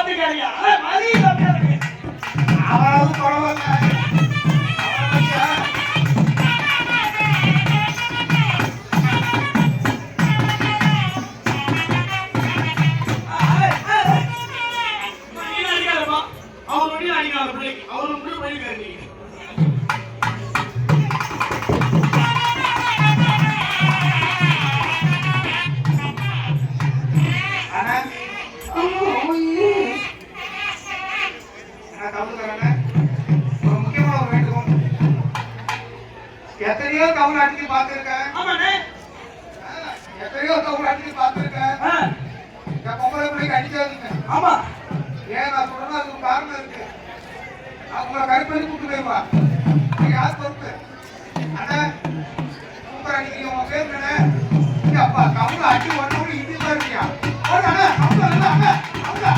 பாத்துக்காரியா மதி கம்மியா இருக்கு அவனாவது பரவாயில்ல எத்தனையோ கவுன் அடிச்சு பார்த்திருக்கேன். எத்தனையோ கவுன் அடிச்சு பார்த்திருக்கேன். இந்த பொம்பளை பிள்ளைக்கு அடிக்காதீங்க. ஆமா ஏன் நான் சொல்றேன் அதுக்கு காரணம் இருக்கு. அவங்க கருப்படி கூட்டு போயிருவா. நீங்க யார் பொறுப்பு? அண்ணா சூப்பர் அடிக்கிறீங்க. உங்க பேர் என்ன? அப்பா கவுன் அடி ஒன்னோடு இது தான் இருக்கியா? அண்ணா கவுன் அண்ணா அண்ணா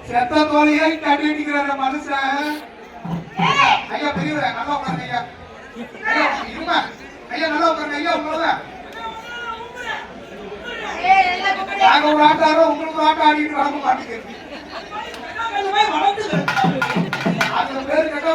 செத்த தோழியை தட்டி அடிக்கிற மனுஷன். ஐயா பெரியவரே நல்லா உட்காருங்க ஐயா. இருங்க ஐயா நல்லா உட்காருங்க ஐயா. உங்களோட நாங்க ஒரு ஆட்டாரோ உங்களுக்கு ஒரு ஆட்டம் ஆடிட்டு வளர்க்க மாட்டேங்கிறீங்க. அதுல பேரு கேட்டா